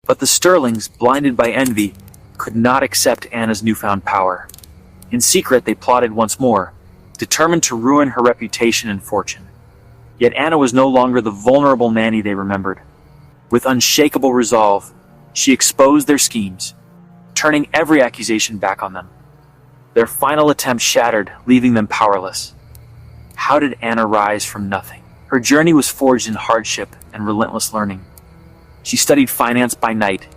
But the Sterlings, blinded by envy, could not accept Anna's newfound power. In secret, they plotted once more, determined to ruin her reputation and fortune. Yet Anna was no longer the vulnerable nanny they remembered. With unshakable resolve, she exposed their schemes, turning every accusation back on them. Their final attempt shattered, leaving them powerless. How did Anna rise from nothing? Her journey was forged in hardship and relentless learning. She studied finance by night,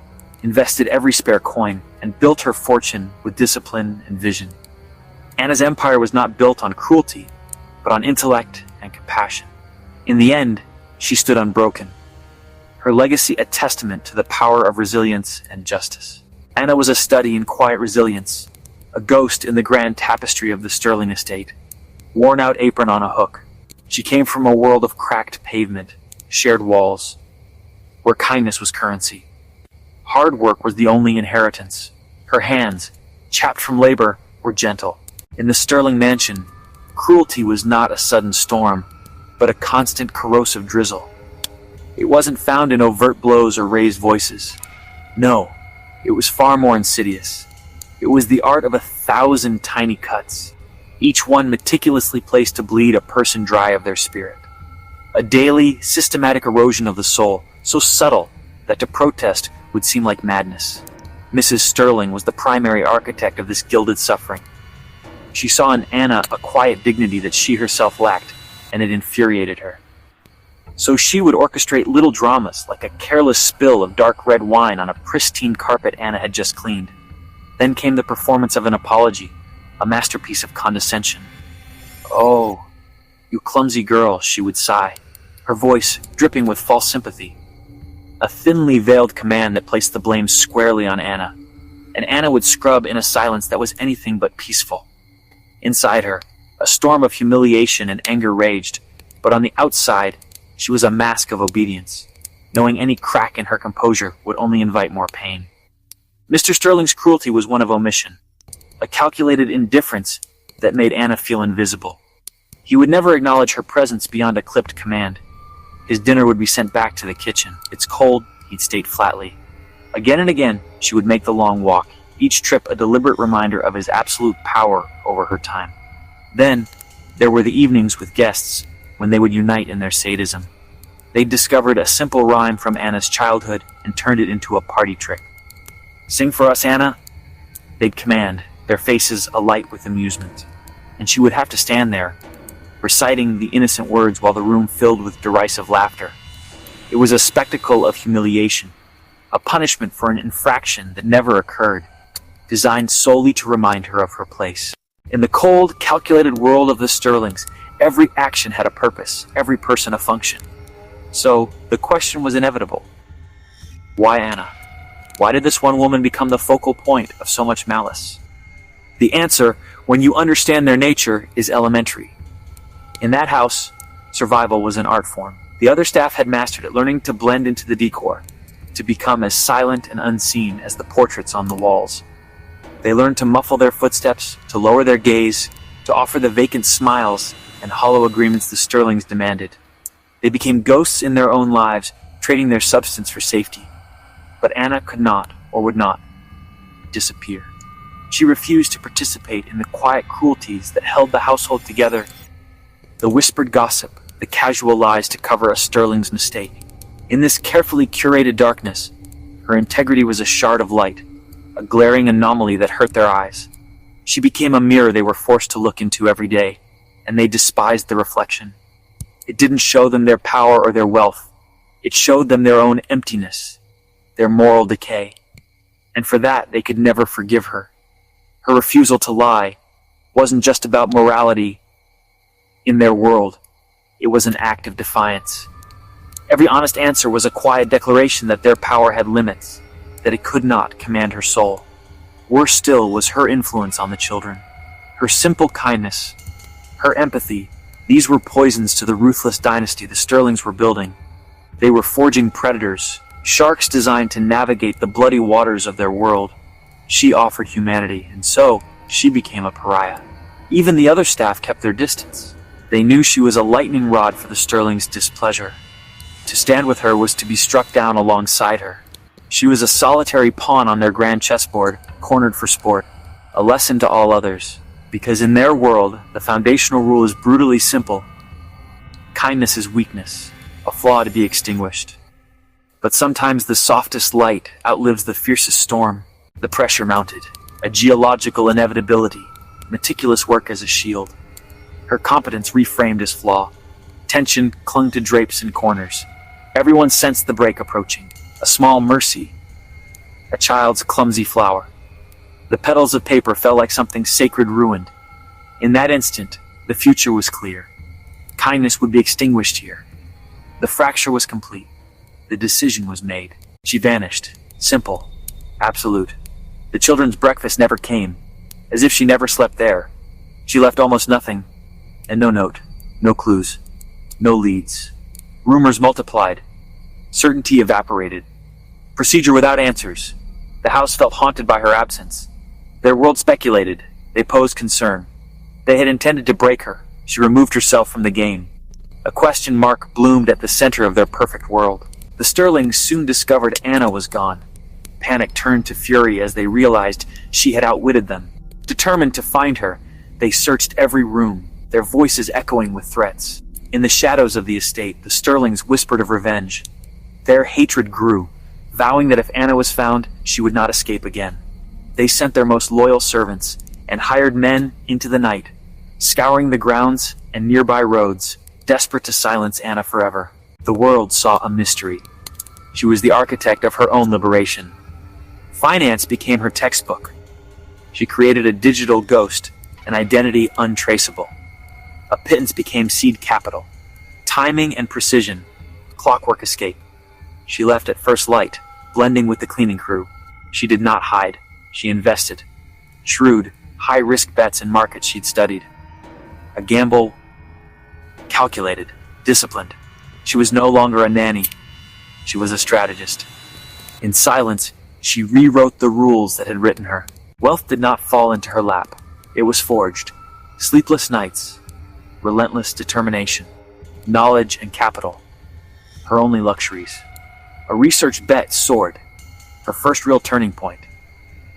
invested every spare coin, and built her fortune with discipline and vision. Anna's empire was not built on cruelty, but on intellect and compassion. In the end, she stood unbroken, her legacy a testament to the power of resilience and justice. Anna was a study in quiet resilience, a ghost in the grand tapestry of the Sterling estate, worn-out apron on a hook. She came from a world of cracked pavement, shared walls, where kindness was currency. Hard work was the only inheritance. Her hands, chapped from labor, were gentle. In the Sterling mansion, cruelty was not a sudden storm, but a constant corrosive drizzle. It wasn't found in overt blows or raised voices. No, it was far more insidious. It was the art of 1,000 tiny cuts, each one meticulously placed to bleed a person dry of their spirit. A daily, systematic erosion of the soul, so subtle that to protest would seem like madness. Mrs. Sterling was the primary architect of this gilded suffering. She saw in Anna a quiet dignity that she herself lacked, and it infuriated her. So she would orchestrate little dramas, like a careless spill of dark red wine on a pristine carpet Anna had just cleaned. Then came the performance of an apology, a masterpiece of condescension. "Oh, you clumsy girl," she would sigh, her voice dripping with false sympathy. A thinly veiled command that placed the blame squarely on Anna, and Anna would scrub in a silence that was anything but peaceful. Inside her, a storm of humiliation and anger raged, but on the outside, she was a mask of obedience, knowing any crack in her composure would only invite more pain. Mr. Sterling's cruelty was one of omission, a calculated indifference that made Anna feel invisible. He would never acknowledge her presence beyond a clipped command. His dinner would be sent back to the kitchen. "It's cold," he'd state flatly. Again and again, she would make the long walk, each trip a deliberate reminder of his absolute power over her time. Then, there were the evenings with guests, when they would unite in their sadism. They'd discovered a simple rhyme from Anna's childhood and turned it into a party trick. "Sing for us, Anna," they'd command, their faces alight with amusement. And she would have to stand there, reciting the innocent words while the room filled with derisive laughter. It was a spectacle of humiliation, a punishment for an infraction that never occurred, designed solely to remind her of her place. In the cold, calculated world of the Sterlings, every action had a purpose, every person a function. So, the question was inevitable. Why Anna? Why did this one woman become the focal point of so much malice? The answer, when you understand their nature, is elementary. In that house, survival was an art form. The other staff had mastered it, learning to blend into the decor, to become as silent and unseen as the portraits on the walls. They learned to muffle their footsteps, to lower their gaze, to offer the vacant smiles and hollow agreements the Sterlings demanded. They became ghosts in their own lives, trading their substance for safety. But Anna could not, or would not, disappear. She refused to participate in the quiet cruelties that held the household together, the whispered gossip, the casual lies to cover a Sterling's mistake. In this carefully curated darkness, her integrity was a shard of light, a glaring anomaly that hurt their eyes. She became a mirror they were forced to look into every day, and they despised the reflection. It didn't show them their power or their wealth. It showed them their own emptiness, their moral decay. And for that, they could never forgive her. Her refusal to lie wasn't just about morality in their world. It was an act of defiance. Every honest answer was a quiet declaration that their power had limits, that it could not command her soul. Worse still was her influence on the children. Her simple kindness, her empathy, these were poisons to the ruthless dynasty the Sterlings were building. They were forging predators, sharks designed to navigate the bloody waters of their world. She offered humanity, and so she became a pariah. Even the other staff kept their distance. They knew she was a lightning rod for the Sterlings' displeasure. To stand with her was to be struck down alongside her. She was a solitary pawn on their grand chessboard, cornered for sport. A lesson to all others, because in their world, the foundational rule is brutally simple. Kindness is weakness, a flaw to be extinguished. But sometimes the softest light outlives the fiercest storm. The pressure mounted, a geological inevitability, meticulous work as a shield. Her competence reframed as flaw. Tension clung to drapes and corners. Everyone sensed the break approaching. A small mercy, a child's clumsy flower. The petals of paper fell like something sacred ruined. In that instant, the future was clear. Kindness would be extinguished here. The fracture was complete. The decision was made. She vanished. Simple. Absolute. The children's breakfast never came, as if she never slept there. She left almost nothing, and no note, no clues, no leads. Rumors multiplied. Certainty evaporated. Procedure without answers. The house felt haunted by her absence. Their world speculated. They posed concern. They had intended to break her. She removed herself from the game. A question mark bloomed at the center of their perfect world. The Sterlings soon discovered Anna was gone. Panic turned to fury as they realized she had outwitted them. Determined to find her, they searched every room, their voices echoing with threats. In the shadows of the estate, the Sterlings whispered of revenge. Their hatred grew, vowing that if Anna was found, she would not escape again. They sent their most loyal servants and hired men into the night, scouring the grounds and nearby roads, desperate to silence Anna forever. The world saw a mystery. She was the architect of her own liberation. Finance became her textbook. She created a digital ghost, an identity untraceable. A pittance became seed capital. Timing and precision, clockwork escape. She left at first light, blending with the cleaning crew. She did not hide. She invested. Shrewd, high-risk bets in markets she'd studied. A gamble calculated, disciplined. She was no longer a nanny. She was a strategist. In silence, she rewrote the rules that had written her. Wealth did not fall into her lap. It was forged. Sleepless nights, relentless determination, knowledge and capital, her only luxuries. A research bet soared, her first real turning point.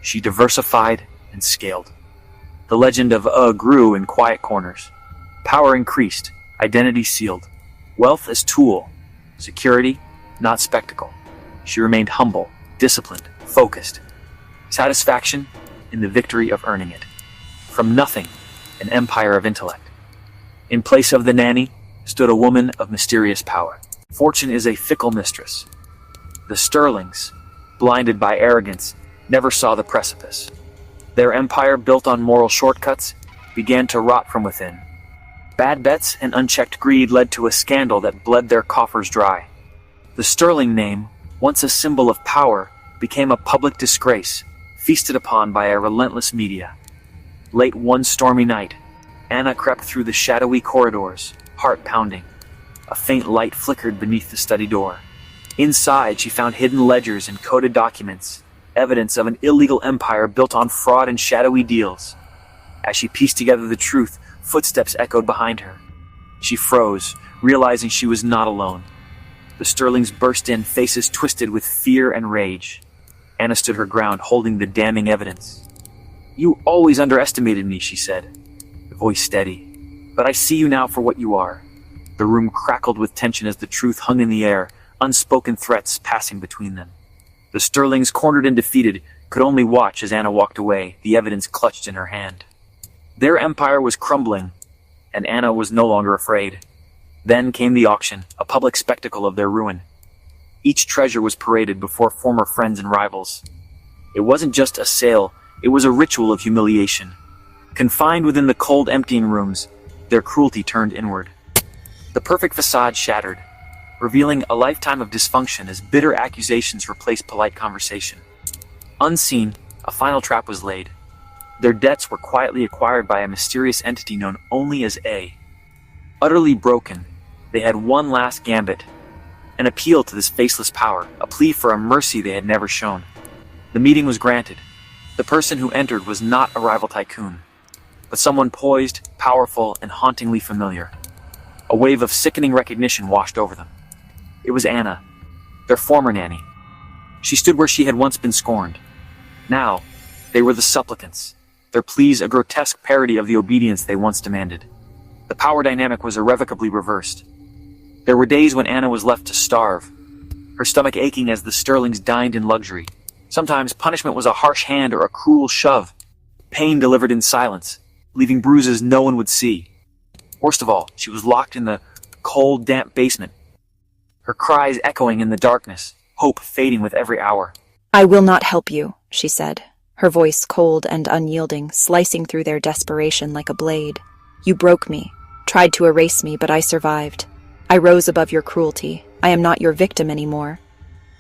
She diversified and scaled. The legend of grew in quiet corners. Power increased, identity sealed. Wealth as tool, security, not spectacle. She remained humble, disciplined, focused. Satisfaction in the victory of earning it. From nothing, an empire of intellect. In place of the nanny stood a woman of mysterious power. Fortune is a fickle mistress. The Sterlings, blinded by arrogance, never saw the precipice. Their empire, built on moral shortcuts, began to rot from within. Bad bets and unchecked greed led to a scandal that bled their coffers dry. The Sterling name, once a symbol of power, became a public disgrace, feasted upon by a relentless media. Late one stormy night, Anna crept through the shadowy corridors, heart pounding. A faint light flickered beneath the study door. Inside, she found hidden ledgers and coded documents, evidence of an illegal empire built on fraud and shadowy deals. As she pieced together the truth, footsteps echoed behind her. She froze, realizing she was not alone. The Sterlings burst in, faces twisted with fear and rage. Anna stood her ground, holding the damning evidence. "You always underestimated me," she said, the voice steady. "But I see you now for what you are." The room crackled with tension as the truth hung in the air, unspoken threats passing between them. The Sterlings, cornered and defeated, could only watch as Anna walked away, the evidence clutched in her hand. Their empire was crumbling, and Anna was no longer afraid. Then came the auction, a public spectacle of their ruin. Each treasure was paraded before former friends and rivals. It wasn't just a sale, it was a ritual of humiliation. Confined within the cold, emptying rooms, their cruelty turned inward. The perfect facade shattered, revealing a lifetime of dysfunction as bitter accusations replaced polite conversation. Unseen, a final trap was laid. Their debts were quietly acquired by a mysterious entity known only as A. Utterly broken, they had one last gambit, an appeal to this faceless power, a plea for a mercy they had never shown. The meeting was granted. The person who entered was not a rival tycoon, but someone poised, powerful, and hauntingly familiar. A wave of sickening recognition washed over them. It was Anna, their former nanny. She stood where she had once been scorned. Now, they were the supplicants, their pleas a grotesque parody of the obedience they once demanded. The power dynamic was irrevocably reversed. There were days when Anna was left to starve, her stomach aching as the Sterlings dined in luxury. Sometimes punishment was a harsh hand or a cruel shove, pain delivered in silence, leaving bruises no one would see. Worst of all, she was locked in the cold, damp basement, her cries echoing in the darkness, hope fading with every hour. "I will not help you," she said, her voice cold and unyielding, slicing through their desperation like a blade. "You broke me, tried to erase me, but I survived. I rose above your cruelty. I am not your victim anymore."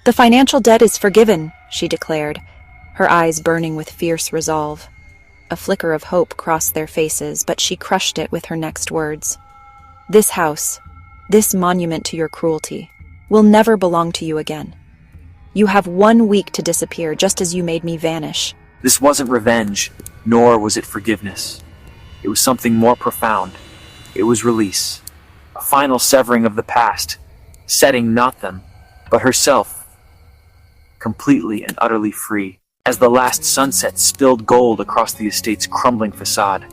"The financial debt is forgiven," she declared, her eyes burning with fierce resolve. A flicker of hope crossed their faces, but she crushed it with her next words. "This house, this monument to your cruelty, will never belong to you again. You have 1 week to disappear, just as you made me vanish." This wasn't revenge, nor was it forgiveness. It was something more profound. It was release. A final severing of the past, setting not them, but herself, completely and utterly free. As the last sunset spilled gold across the estate's crumbling facade,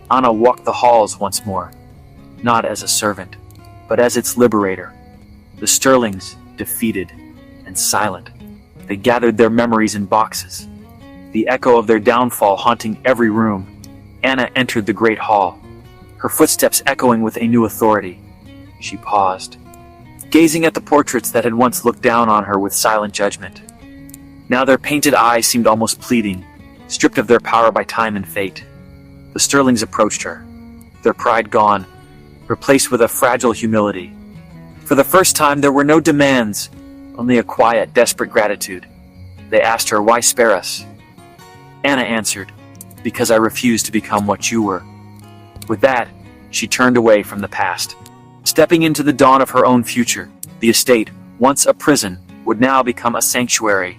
Anna walked the halls once more, not as a servant, but as its liberator. The Sterlings, defeated and silent, they gathered their memories in boxes, the echo of their downfall haunting every room. Anna entered the great hall, her footsteps echoing with a new authority. She paused, gazing at the portraits that had once looked down on her with silent judgment. Now their painted eyes seemed almost pleading, stripped of their power by time and fate. The Sterlings approached her, their pride gone, replaced with a fragile humility. For the first time there were no demands, only a quiet, desperate gratitude. They asked her, "Why spare us?" Anna answered, "Because I refuse to become what you were." With that, she turned away from the past. Stepping into the dawn of her own future, the estate, once a prison, would now become a sanctuary,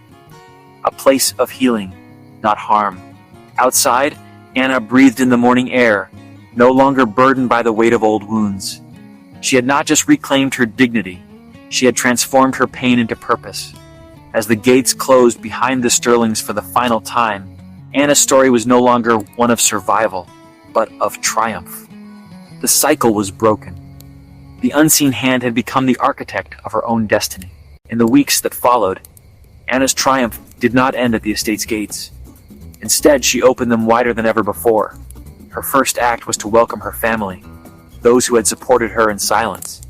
a place of healing, not harm. Outside, Anna breathed in the morning air, no longer burdened by the weight of old wounds. She had not just reclaimed her dignity, she had transformed her pain into purpose. As the gates closed behind the Sterlings for the final time, Anna's story was no longer one of survival, but of triumph. The cycle was broken. The unseen hand had become the architect of her own destiny. In the weeks that followed, Anna's triumph did not end at the estate's gates. Instead, she opened them wider than ever before. Her first act was to welcome her family, those who had supported her in silence,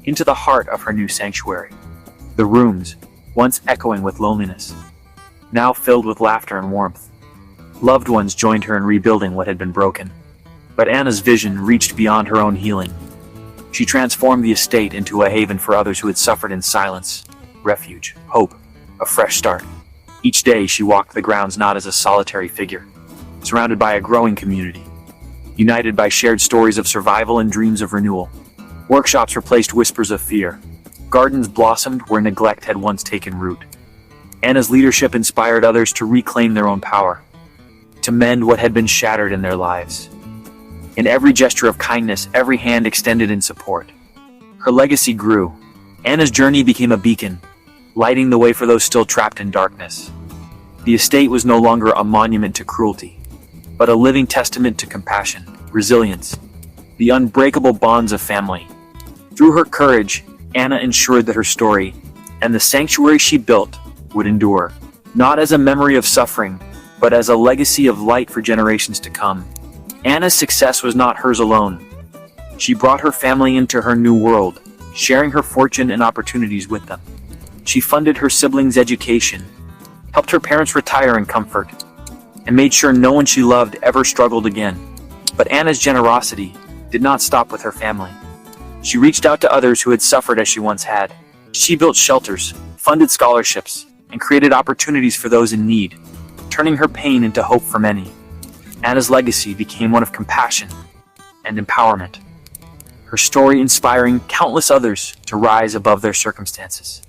into the heart of her new sanctuary. The rooms, once echoing with loneliness, now filled with laughter and warmth. Loved ones joined her in rebuilding what had been broken. But Anna's vision reached beyond her own healing. She transformed the estate into a haven for others who had suffered in silence, refuge, hope, a fresh start. Each day she walked the grounds not as a solitary figure, surrounded by a growing community, united by shared stories of survival and dreams of renewal. Workshops replaced whispers of fear. Gardens blossomed where neglect had once taken root. Anna's leadership inspired others to reclaim their own power, to mend what had been shattered in their lives. In every gesture of kindness, every hand extended in support. Her legacy grew. Anna's journey became a beacon, lighting the way for those still trapped in darkness. The estate was no longer a monument to cruelty, but a living testament to compassion, resilience, the unbreakable bonds of family. Through her courage, Anna ensured that her story, and the sanctuary she built, would endure, not as a memory of suffering, but as a legacy of light for generations to come. Anna's success was not hers alone. She brought her family into her new world, sharing her fortune and opportunities with them. She funded her siblings' education, helped her parents retire in comfort, and made sure no one she loved ever struggled again. But Anna's generosity did not stop with her family. She reached out to others who had suffered as she once had. She built shelters, funded scholarships, and created opportunities for those in need, turning her pain into hope for many. Anna's legacy became one of compassion and empowerment, her story inspiring countless others to rise above their circumstances.